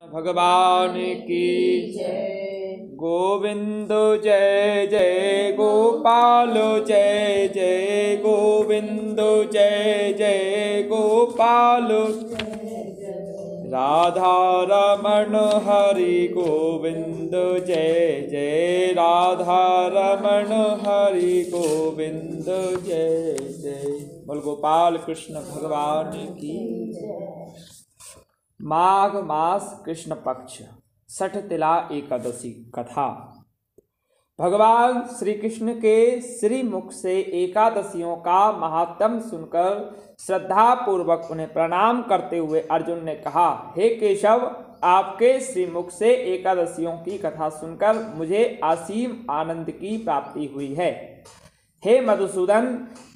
भगवान की जय। गोविंद जय जय गोपाल जय जय गोविंद जय जय गोपाल। राधा रमण हरि गोविंद जय जय राधा रमण हरि गोविंद जय जय। बोल गोपाल कृष्ण भगवान की जय। माघ मास कृष्ण पक्ष छठ तिला एकादशी कथा। भगवान श्री कृष्ण के श्री मुख से एकादशियों का महात्म सुनकर श्रद्धा पूर्वक उन्हें प्रणाम करते हुए अर्जुन ने कहा, हे केशव, आपके श्री मुख से एकादशियों की कथा सुनकर मुझे असीम आनंद की प्राप्ति हुई है। हे मधुसूदन,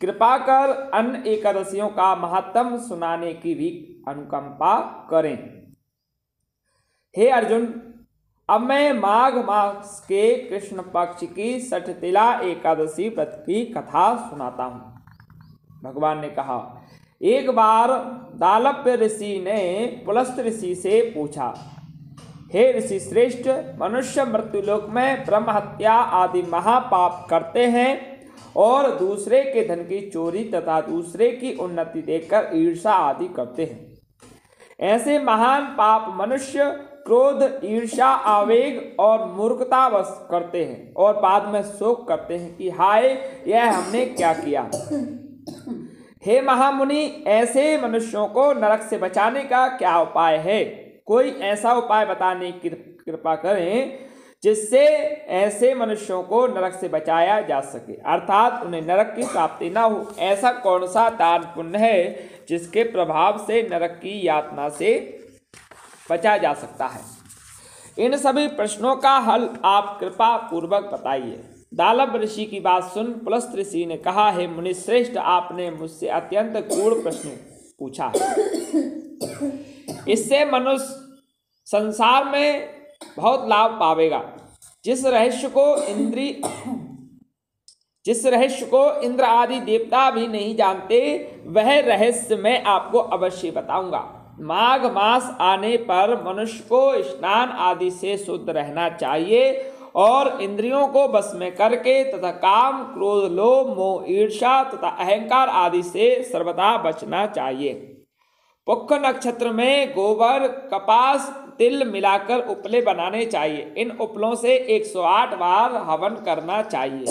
कृपा कर अन्य एकादशियों का महात्म सुनाने की भी अनुकंपा करें। हे अर्जुन, अब मैं माघ मास के कृष्ण पक्ष की छठ तिला एकादशी व्रत की कथा सुनाता हूँ। भगवान ने कहा, एक बार दालभ्य ऋषि ने पुलस्त ऋषि से पूछा, हे ऋषि श्रेष्ठ, मनुष्य मृत्युलोक में ब्रह्म हत्या आदि महापाप करते हैं और दूसरे के धन की चोरी तथा दूसरे की उन्नति देखकर ईर्ष्या आदि करते हैं। ऐसे महान पाप मनुष्य क्रोध, ईर्ष्या, आवेग और मूर्खतावश करते हैं और बाद में शोक करते हैं कि हाय, यह हमने क्या किया। हे महामुनि, ऐसे मनुष्यों को नरक से बचाने का क्या उपाय है? कोई ऐसा उपाय बताने की कृपा करें जिससे ऐसे मनुष्यों को नरक से बचाया जा सके, अर्थात उन्हें नरक की प्राप्ति न हो। ऐसा कौन सा दान पुण्य है जिसके प्रभाव से नरक की यातना से बचा जा सकता है? इन सभी प्रश्नों का हल आप कृपा पूर्वक बताइए। दालभ ऋषि की बात सुन पुलस्त ऋषि ने कहा, हे मुनि श्रेष्ठ, आपने मुझसे अत्यंत गूढ़ प्रश्न पूछा है। इससे मनुष्य संसार में बहुत लाभ पावेगा। जिस रहस्य को इंद्र आदि देवता भी नहीं जानते, वह रहस्य मैं आपको अवश्य बताऊंगा। माघ मास आने पर मनुष्य को स्नान आदि से शुद्ध रहना चाहिए और इंद्रियों को बस में करके तथा काम, क्रोध, लोभ, मोह, ईर्ष्या तथा अहंकार आदि से सर्वदा बचना चाहिए। पुष्य नक्षत्र में गोबर, कपास, तिल मिलाकर उपले बनाने चाहिए। इन उपलों से 108 बार हवन करना चाहिए।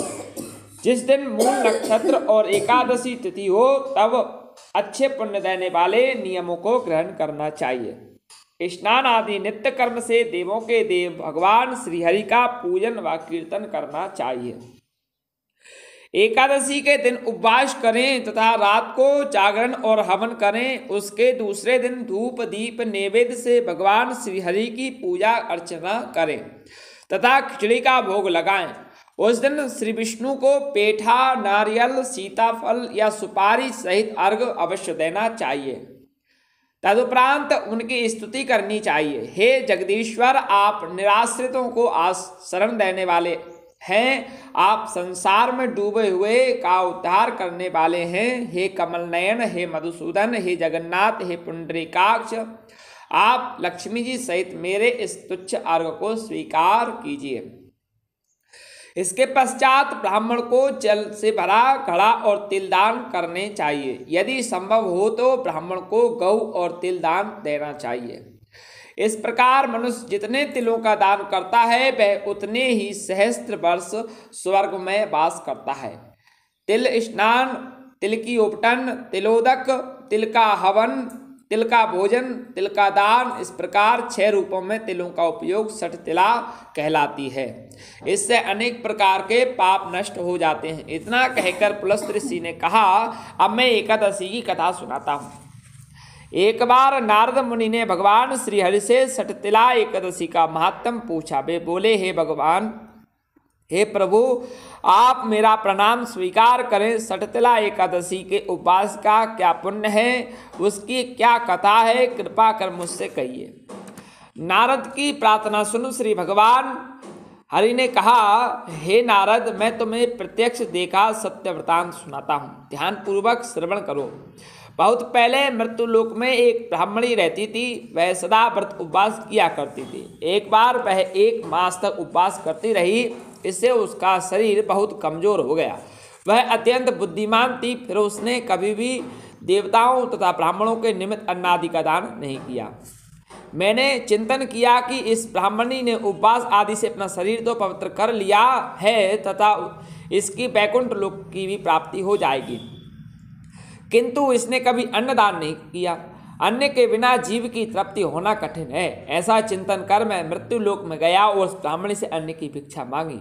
जिस दिन मूल नक्षत्र और एकादशी तिथि हो तब अच्छे पुण्य देने वाले नियमों को ग्रहण करना चाहिए। स्नान आदि नित्य कर्म से देवों के देव भगवान श्रीहरि का पूजन व कीर्तन करना चाहिए। एकादशी के दिन उपवास करें तथा रात को जागरण और हवन करें। उसके दूसरे दिन धूप दीप नैवेद्य से भगवान श्रीहरि की पूजा अर्चना करें तथा खिचड़ी का भोग लगाएं। उस दिन श्री विष्णु को पेठा, नारियल, सीताफल या सुपारी सहित अर्घ्य अवश्य देना चाहिए। तदुपरांत उनकी स्तुति करनी चाहिए। हे जगदीश्वर, आप निराश्रितों को शरण देने वाले हैं। आप संसार में डूबे हुए का उद्धार करने वाले हैं। हे कमल नयन, हे मधुसूदन, हे जगन्नाथ, हे पुंडरीकाक्ष, आप लक्ष्मी जी सहित मेरे इस तुच्छ अर्घ्य को स्वीकार कीजिए। इसके पश्चात ब्राह्मण को जल से भरा घड़ा और तिल दान करने चाहिए। यदि संभव हो तो ब्राह्मण को गौ और तिल दान देना चाहिए। इस प्रकार मनुष्य जितने तिलों का दान करता है वह उतने ही सहस्त्र वर्ष स्वर्ग में वास करता है। तिल स्नान, तिल की उपटन, तिलोदक, तिल का हवन, तिल का भोजन, तिल का दान, इस प्रकार 6 रूपों में तिलों का उपयोग छठ तिला कहलाती है। इससे अनेक प्रकार के पाप नष्ट हो जाते हैं। इतना कहकर पुलस्त ऋषि ने कहा, अब मैं एकादशी की कथा सुनाता हूँ। एक बार नारद मुनि ने भगवान श्रीहरि से छठ तिला एकादशी का महात्म पूछा। वे बोले, हे भगवान, हे प्रभु, आप मेरा प्रणाम स्वीकार करें। छठ तिला एकादशी के उपवास का क्या पुण्य है, उसकी क्या कथा है, कृपा कर मुझसे कहिए। नारद की प्रार्थना सुन श्री भगवान हरि ने कहा, हे नारद, मैं तुम्हें प्रत्यक्ष देखा सत्य वृतांत सुनाता हूँ, ध्यान पूर्वक श्रवण करो। बहुत पहले मृत्युलोक में एक ब्राह्मणी रहती थी। वह सदा व्रत उपवास किया करती थी। एक बार वह 1 मास तक उपवास करती रही। इससे उसका शरीर बहुत कमजोर हो गया। वह अत्यंत बुद्धिमान थी। फिर उसने कभी भी देवताओं तथा ब्राह्मणों के निमित्त अन्न आदि का दान नहीं किया। मैंने चिंतन किया कि इस ब्राह्मणी ने उपवास आदि से अपना शरीर तो पवित्र कर लिया है तथा इसकी वैकुंठ लोक की भी प्राप्ति हो जाएगी, किंतु इसने कभी अन्नदान नहीं किया। अन्न के बिना जीव की तृप्ति होना कठिन है। ऐसा चिंतन कर मैं मृत्यु लोक में गया और उस ब्राह्मणी से अन्न की भिक्षा मांगी।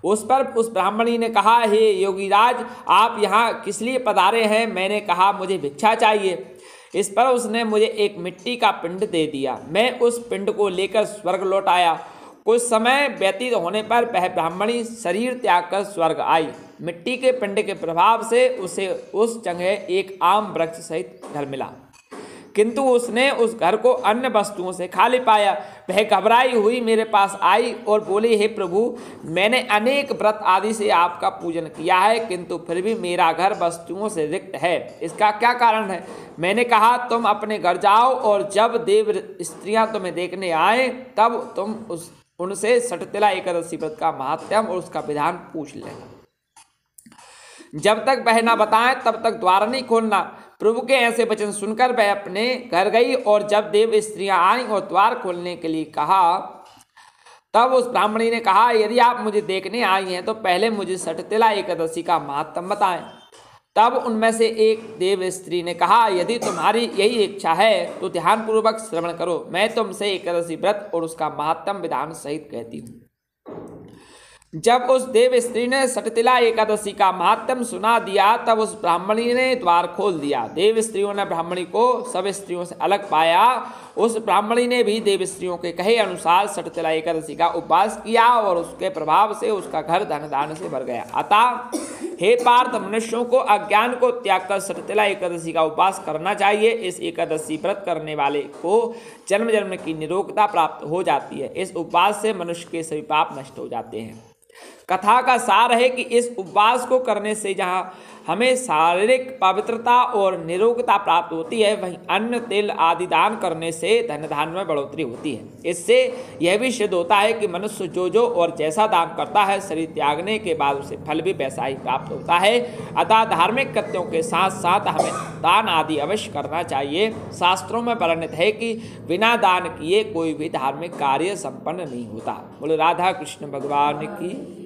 उस पर उस ब्राह्मणी ने कहा, हे योगीराज, आप यहाँ किस लिए पधारे हैं? मैंने कहा, मुझे भिक्षा चाहिए। इस पर उसने मुझे एक मिट्टी का पिंड दे दिया। मैं उस पिंड को लेकर स्वर्ग लौट आया। कुछ समय व्यतीत होने पर वह ब्राह्मणी शरीर त्याग कर स्वर्ग आई। मिट्टी के पिंड के प्रभाव से उसे उस जगह एक आम वृक्ष सहित घर मिला, किंतु उसने उस घर को अन्य वस्तुओं से खाली पाया। वह घबराई हुई मेरे पास आई और बोली, हे प्रभु, मैंने अनेक व्रत आदि से आपका पूजन किया है, किंतु फिर भी मेरा घर वस्तुओं से रिक्त है। इसका क्या कारण है? मैंने कहा, तुम अपने घर जाओ और जब देव स्त्रियां तुम्हें देखने आए तब तुम उनसे सठतिला एकादशी व्रत का महात्म्य और उसका विधान पूछ लेना। जब तक वह न बताएं तब तक द्वार नहीं खोलना। प्रभु के ऐसे वचन सुनकर वह अपने घर गई और जब देव स्त्रियां आईं और द्वार खोलने के लिए कहा तब उस ब्राह्मणी ने कहा, यदि आप मुझे देखने आई हैं तो पहले मुझे सठतिला एकादशी का महात्म्य बताएं। तब उनमें से एक देव स्त्री ने कहा, यदि तुम्हारी यही इच्छा है तो ध्यानपूर्वक श्रवण करो। मैं तुमसे एकादशी व्रत और उसका महात्म्य विधान सहित कहती हूँ। जब उस देव स्त्री ने सठतिला एकादशी का महात्म्य सुना दिया तब उस ब्राह्मणी ने द्वार खोल दिया। देव स्त्रियों ने ब्राह्मणी को सब स्त्रियों से अलग पाया। उस ब्राह्मणी ने भी देव स्त्रियों के कहे अनुसार सठतिला एकादशी का उपवास किया और उसके प्रभाव से उसका घर धन दान से भर गया। अतः हे पार्थ, मनुष्यों को अज्ञान को त्याग कर सठतिला एकादशी का उपवास करना चाहिए। इस एकादशी व्रत करने वाले को जन्म जन्म की निरोगता प्राप्त हो जाती है। इस उपवास से मनुष्य के सभी पाप नष्ट हो जाते हैं। कथा का सार है कि इस उपवास को करने से जहाँ हमें शारीरिक पवित्रता और निरोगता प्राप्त होती है, वहीं अन्न तेल आदि दान करने से धन धान में बढ़ोतरी होती है। इससे यह भी सिद्ध होता है कि मनुष्य जो और जैसा दान करता है, शरीर त्यागने के बाद उसे फल भी वैसा ही प्राप्त होता है। अतः धार्मिक कृत्यों के साथ साथ हमें दान आदि अवश्य करना चाहिए। शास्त्रों में वर्णित है कि बिना दान किए कोई भी धार्मिक कार्य संपन्न नहीं होता। बोलो राधा कृष्ण भगवान की।